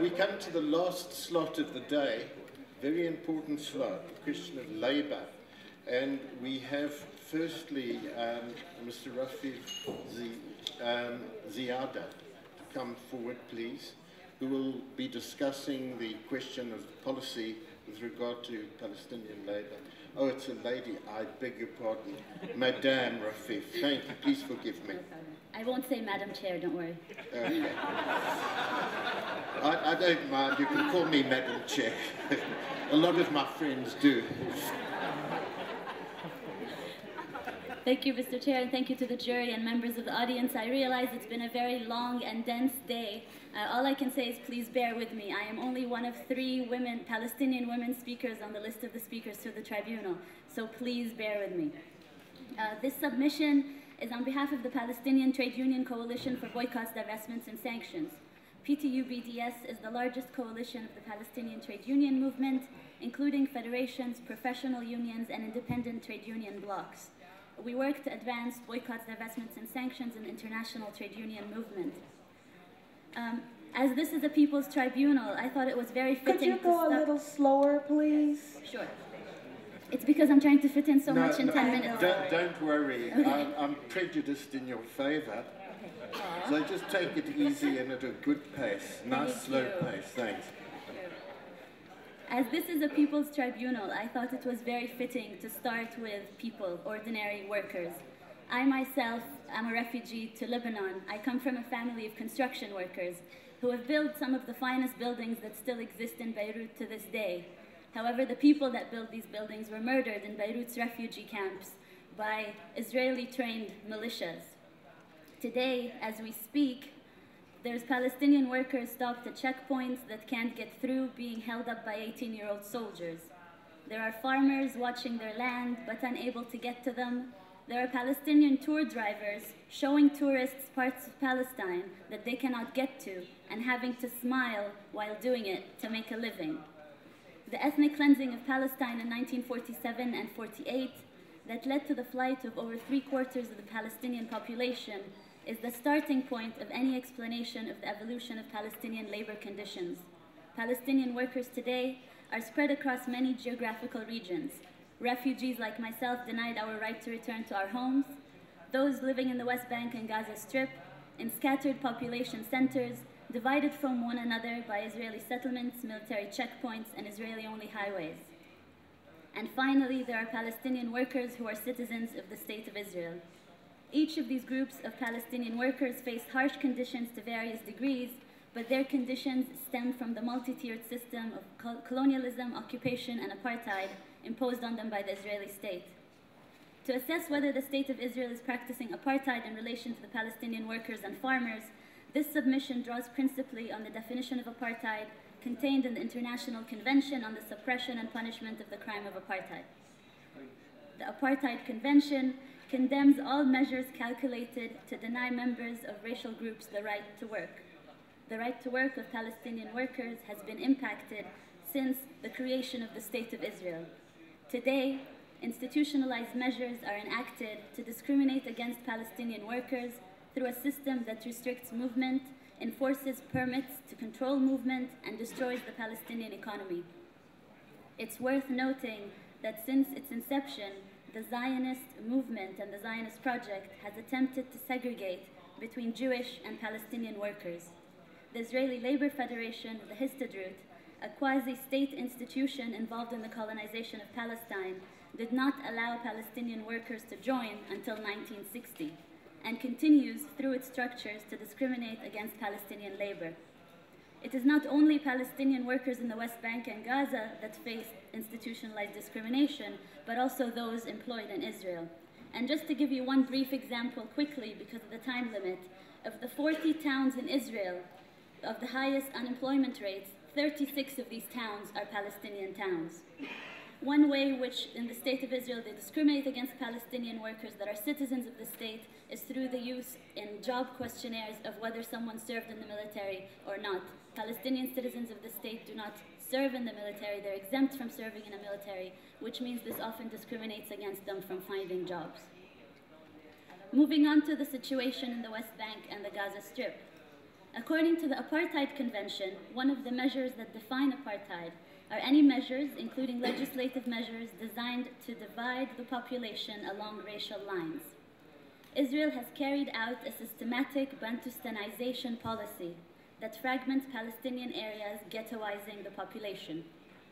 We come to the last slot of the day, very important slot, the question of labour. And we have firstly Mr. Rafeef Ziadah to come forward, please, who will be discussing the question of policy with regard to Palestinian labour. Oh, it's a lady, I beg your pardon. Madame Rafeef, thank you, please forgive me. I won't say Madam Chair, don't worry. Okay. I don't mind, you can call me Madam Chair. A lot of my friends do. Thank you, Mr. Chair, and thank you to the jury and members of the audience. I realize it's been a very long and dense day. All I can say is please bear with me. I am only one of 3 Palestinian women speakers on the list of the speakers to the tribunal, so please bear with me. This submission is on behalf of the Palestinian Trade Union Coalition for Boycotts, Divestments and Sanctions. PTU-BDS is the largest coalition of the Palestinian trade union movement, including federations, professional unions, and independent trade union blocs. We work to advance boycotts, divestments, and sanctions in the international trade union movement. As this is a people's tribunal, I thought it was very fitting to Could you go a little slower, please? Sure. It's because I'm trying to fit in so much in 10 minutes. Don't worry. Okay. I'm prejudiced in your favour. So just take it easy and at a good pace. Nice, slow pace. Thanks. As this is a people's tribunal, I thought it was very fitting to start with people, ordinary workers. I myself am a refugee to Lebanon. I come from a family of construction workers who have built some of the finest buildings that still exist in Beirut to this day. However, the people that built these buildings were murdered in Beirut's refugee camps by Israeli-trained militias. Today, as we speak, there's Palestinian workers stopped at checkpoints that can't get through, being held up by 18-year-old soldiers. There are farmers watching their land but unable to get to them. There are Palestinian tour drivers showing tourists parts of Palestine that they cannot get to and having to smile while doing it to make a living. The ethnic cleansing of Palestine in 1947 and 48 that led to the flight of over 3/4 of the Palestinian population is the starting point of any explanation of the evolution of Palestinian labor conditions. Palestinian workers today are spread across many geographical regions. Refugees like myself denied our right to return to our homes. Those living in the West Bank and Gaza Strip, in scattered population centers, divided from one another by Israeli settlements, military checkpoints, and Israeli-only highways. And finally, there are Palestinian workers who are citizens of the State of Israel. Each of these groups of Palestinian workers face harsh conditions to various degrees, but their conditions stem from the multi-tiered system of colonialism, occupation, and apartheid imposed on them by the Israeli state. To assess whether the State of Israel is practicing apartheid in relation to the Palestinian workers and farmers, this submission draws principally on the definition of apartheid contained in the International Convention on the Suppression and Punishment of the Crime of Apartheid. The Apartheid Convention condemns all measures calculated to deny members of racial groups the right to work. The right to work of Palestinian workers has been impacted since the creation of the State of Israel. Today, institutionalized measures are enacted to discriminate against Palestinian workers through a system that restricts movement, enforces permits to control movement, and destroys the Palestinian economy. It's worth noting that since its inception, the Zionist movement and the Zionist project has attempted to segregate between Jewish and Palestinian workers. The Israeli Labor Federation, the Histadrut, a quasi-state institution involved in the colonization of Palestine, did not allow Palestinian workers to join until 1960, and continues through its structures to discriminate against Palestinian labor. It is not only Palestinian workers in the West Bank and Gaza that face institutionalized discrimination, but also those employed in Israel. And just to give you one brief example quickly, because of the time limit, of the 40 towns in Israel of the highest unemployment rates, 36 of these towns are Palestinian towns. One way in which in the State of Israel they discriminate against Palestinian workers that are citizens of the state is through the use in job questionnaires of whether someone served in the military or not. Palestinian citizens of the state do not serve in the military, they're exempt from serving in a military, which means this often discriminates against them from finding jobs. Moving on to the situation in the West Bank and the Gaza Strip. According to the Apartheid Convention, one of the measures that define apartheid are any measures, including legislative measures, designed to divide the population along racial lines. Israel has carried out a systematic Bantustanization policy that fragments Palestinian areas, ghettoizing the population.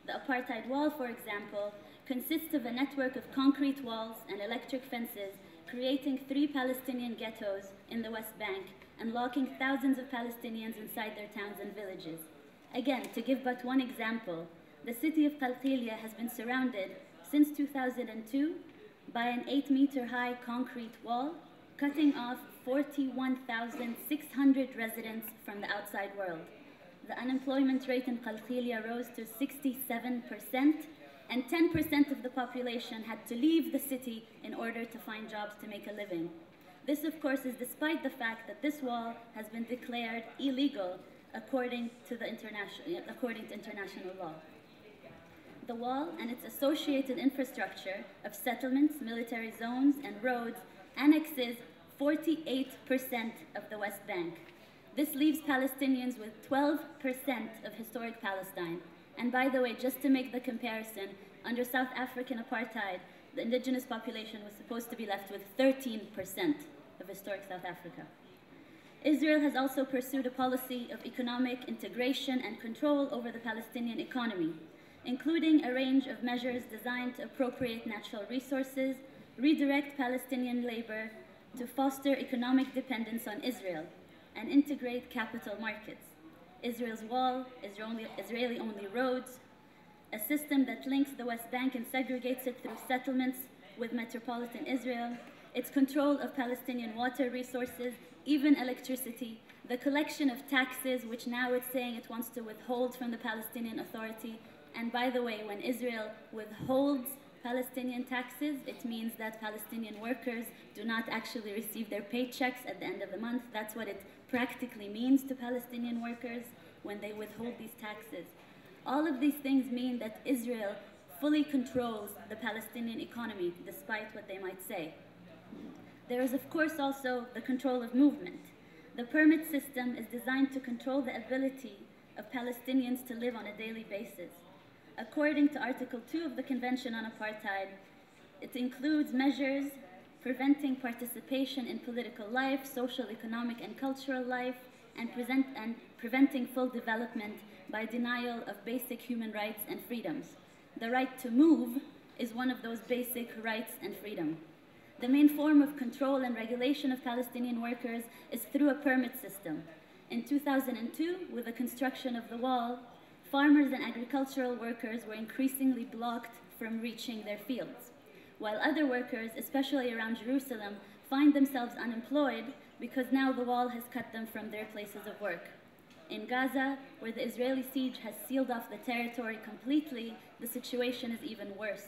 The apartheid wall, for example, consists of a network of concrete walls and electric fences, creating 3 Palestinian ghettos in the West Bank and locking thousands of Palestinians inside their towns and villages. Again, to give but one example, the city of Qalqilia has been surrounded since 2002 by an 8-meter-high concrete wall, cutting off 41,600 residents from the outside world. The unemployment rate in Qalqilia rose to 67%, and 10% of the population had to leave the city in order to find jobs to make a living. This, of course, is despite the fact that this wall has been declared illegal according to international law. The wall and its associated infrastructure of settlements, military zones, and roads annexes 48% of the West Bank. This leaves Palestinians with 12% of historic Palestine. And by the way, just to make the comparison, under South African apartheid, the indigenous population was supposed to be left with 13% of historic South Africa. Israel has also pursued a policy of economic integration and control over the Palestinian economy, including a range of measures designed to appropriate natural resources, redirect Palestinian labor to foster economic dependence on Israel, and integrate capital markets. Israel's wall, Israeli-only roads, a system that links the West Bank and segregates it through settlements with metropolitan Israel, its control of Palestinian water resources, even electricity, the collection of taxes, which now it's saying it wants to withhold from the Palestinian Authority. And by the way, when Israel withholds Palestinian taxes, it means that Palestinian workers do not actually receive their paychecks at the end of the month. That's what it practically means to Palestinian workers when they withhold these taxes. All of these things mean that Israel fully controls the Palestinian economy, despite what they might say. There is, of course, also the control of movement. The permit system is designed to control the ability of Palestinians to live on a daily basis. According to Article 2 of the Convention on Apartheid, it includes measures preventing participation in political life, social, economic, and cultural life, and preventing full development by denial of basic human rights and freedoms. The right to move is one of those basic rights and freedom. The main form of control and regulation of Palestinian workers is through a permit system. In 2002, with the construction of the wall, farmers and agricultural workers were increasingly blocked from reaching their fields, while other workers, especially around Jerusalem, find themselves unemployed because now the wall has cut them from their places of work. In Gaza, where the Israeli siege has sealed off the territory completely, the situation is even worse.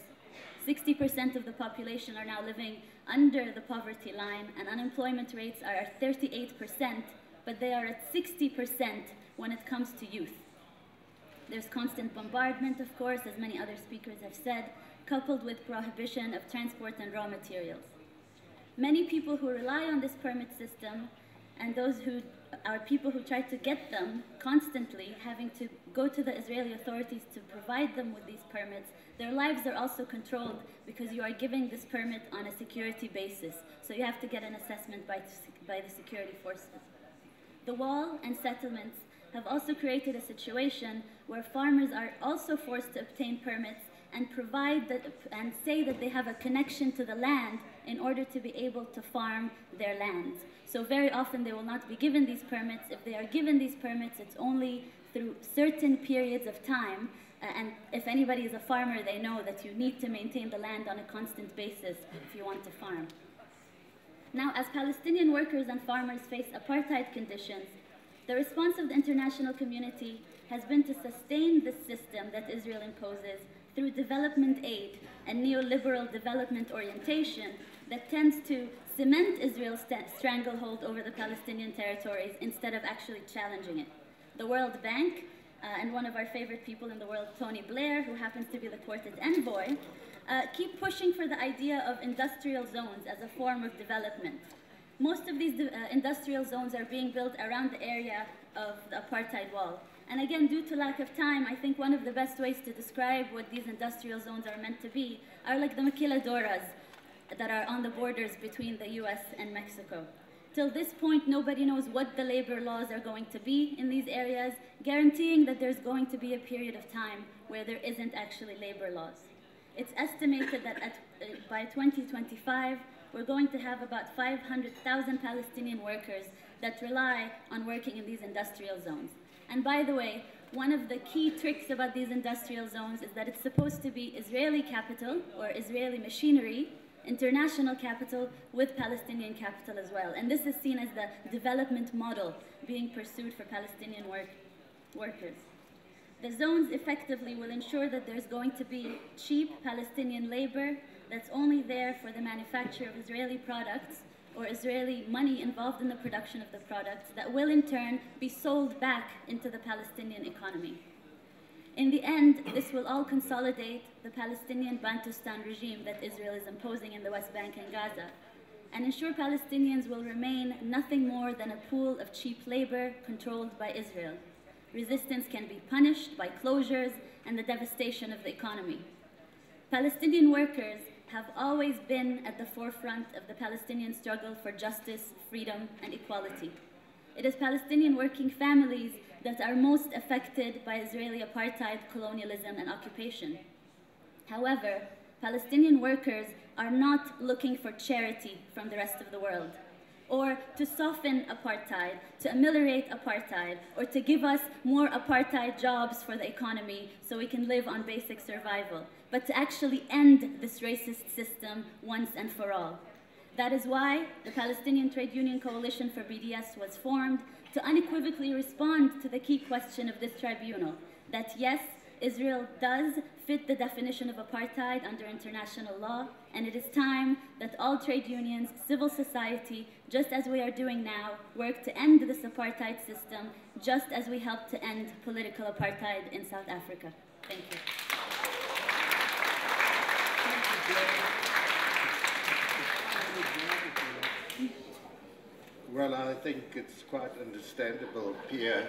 60% of the population are now living under the poverty line, and unemployment rates are at 38%, but they are at 60% when it comes to youth. There's constant bombardment, of course, as many other speakers have said, coupled with prohibition of transport and raw materials. Many people who rely on this permit system, and those who are people who try to get them constantly, having to go to the Israeli authorities to provide them with these permits, their lives are also controlled because you are giving this permit on a security basis. So you have to get an assessment by the security forces. The wall and settlements have also created a situation where farmers are also forced to obtain permits and and say that they have a connection to the land in order to be able to farm their lands. So very often they will not be given these permits. If they are given these permits, it's only through certain periods of time. And if anybody is a farmer, they know that you need to maintain the land on a constant basis if you want to farm. Now, as Palestinian workers and farmers face apartheid conditions, the response of the international community has been to sustain this system that Israel imposes through development aid and neoliberal development orientation that tends to cement Israel's stranglehold over the Palestinian territories instead of actually challenging it. The World Bank and one of our favorite people in the world, Tony Blair, who happens to be the Quartet envoy, keep pushing for the idea of industrial zones as a form of development. Most of these industrial zones are being built around the area of the apartheid wall. And again, due to lack of time, I think one of the best ways to describe what these industrial zones are meant to be are like the maquiladoras that are on the borders between the US and Mexico. Till this point, nobody knows what the labor laws are going to be in these areas, guaranteeing that there's going to be a period of time where there isn't actually labor laws. It's estimated that by 2025, we're going to have about 500,000 Palestinian workers that rely on working in these industrial zones. And by the way, one of the key tricks about these industrial zones is that it's supposed to be Israeli capital or Israeli machinery, international capital with Palestinian capital as well. And this is seen as the development model being pursued for Palestinian workers. The zones effectively will ensure that there's going to be cheap Palestinian labor that's only there for the manufacture of Israeli products or Israeli money involved in the production of the products that will in turn be sold back into the Palestinian economy. In the end, this will all consolidate the Palestinian Bantustan regime that Israel is imposing in the West Bank and Gaza, and ensure Palestinians will remain nothing more than a pool of cheap labor controlled by Israel. Resistance can be punished by closures and the devastation of the economy. Palestinian workers have always been at the forefront of the Palestinian struggle for justice, freedom, and equality. It is Palestinian working families that are most affected by Israeli apartheid, colonialism, and occupation. However, Palestinian workers are not looking for charity from the rest of the world, or to soften apartheid, to ameliorate apartheid, or to give us more apartheid jobs for the economy so we can live on basic survival, but to actually end this racist system once and for all. That is why the Palestinian Trade Union Coalition for BDS was formed to unequivocally respond to the key question of this tribunal, that yes, Israel does fit the definition of apartheid under international law, and it is time that all trade unions, civil society, just as we are doing now, work to end this apartheid system, just as we helped to end political apartheid in South Africa. Thank you. Well, I think it's quite understandable, Pierre,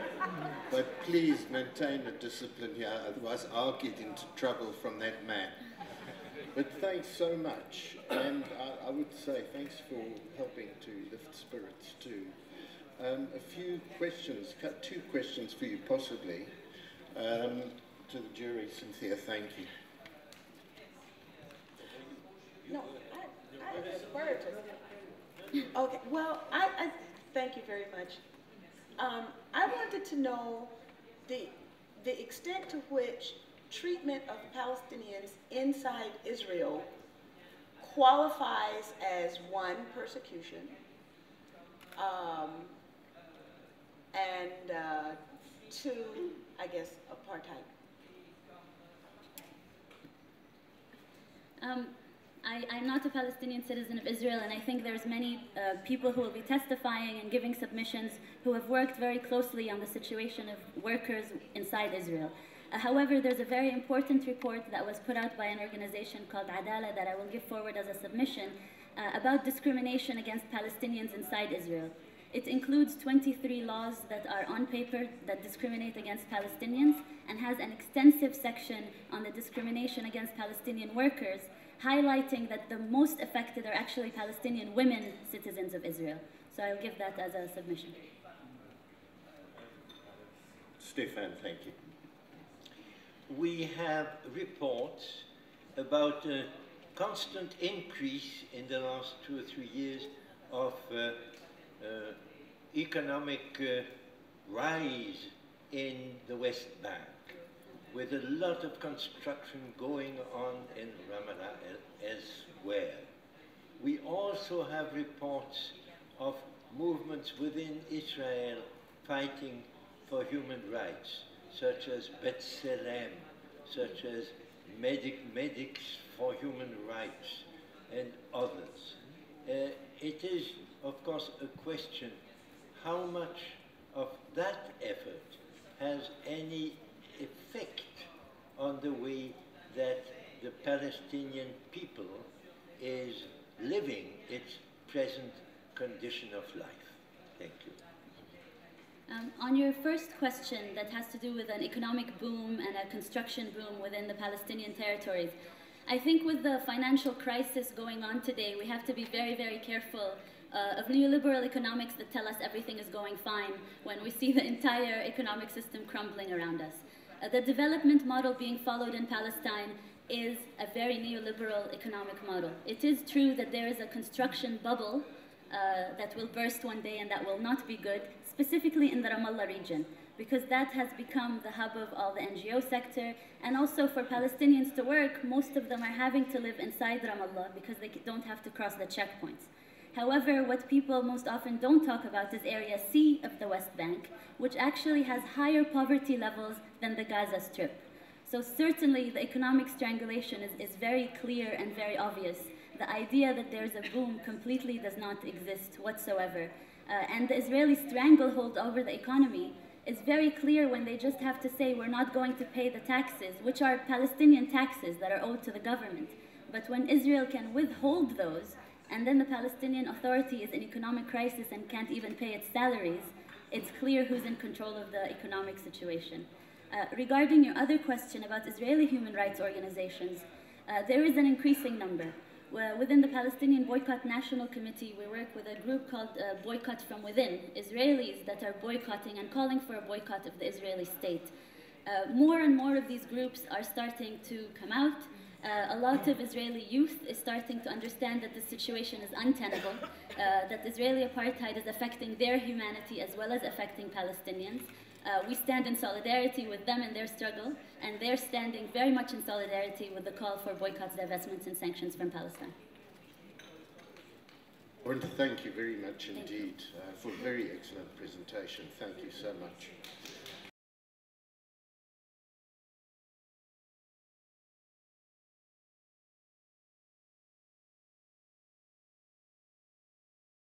but please maintain a discipline here, otherwise I'll get into trouble from that man. But thanks so much, and I would say thanks for helping to lift spirits too. A few questions, two questions for you possibly. To the jury, Cynthia, thank you. No, I defer to. Okay, well, I thank you very much. I wanted to know the extent to which treatment of Palestinians inside Israel qualifies as one, persecution, and two, I guess, apartheid. I'm not a Palestinian citizen of Israel, and I think there's many people who will be testifying and giving submissions who have worked very closely on the situation of workers inside Israel. However, there's a very important report that was put out by an organization called Adala that I will give forward as a submission about discrimination against Palestinians inside Israel. It includes 23 laws that are on paper that discriminate against Palestinians and has an extensive section on the discrimination against Palestinian workers, highlighting that the most affected are actually Palestinian women citizens of Israel. So I'll give that as a submission. Stefan, thank you. We have reports about a constant increase in the last 2 or 3 years of economic rise in the West Bank, with a lot of construction going on in Ramallah elsewhere. We also have reports of movements within Israel fighting for human rights, such as B'Tselem, such as Medics for Human Rights, and others. It is, of course, a question how much of that effort has any effect on the way that the Palestinian people is living its present condition of life. Thank you. On your first question that has to do with an economic boom and a construction boom within the Palestinian territories, I think with the financial crisis going on today, we have to be very, very careful of neoliberal economics that tell us everything is going fine when we see the entire economic system crumbling around us. The development model being followed in Palestine is a very neoliberal economic model. It is true that there is a construction bubble that will burst one day and that will not be good, specifically in the Ramallah region, because that has become the hub of all the NGO sector, and also for Palestinians to work, most of them are having to live inside Ramallah because they don't have to cross the checkpoints. However, what people most often don't talk about is Area C of the West Bank, which actually has higher poverty levels than the Gaza Strip. So certainly the economic strangulation is very clear and very obvious. The idea that there's a boom completely does not exist whatsoever. And the Israeli stranglehold over the economy is very clear when they just have to say we're not going to pay the taxes, which are Palestinian taxes that are owed to the government. But when Israel can withhold those, and then the Palestinian Authority is in economic crisis and can't even pay its salaries, it's clear who's in control of the economic situation. Regarding your other question about Israeli human rights organizations, there is an increasing number. Within the Palestinian Boycott National Committee, we work with a group called Boycott from Within, Israelis that are boycotting and calling for a boycott of the Israeli state. More and more of these groups are starting to come out. A lot of Israeli youth is starting to understand that the situation is untenable, that Israeli apartheid is affecting their humanity as well as affecting Palestinians. We stand in solidarity with them in their struggle, and they're standing very much in solidarity with the call for boycotts, divestments, and sanctions from Palestine. I want to thank you very much indeed for a very excellent presentation. Thank you so much.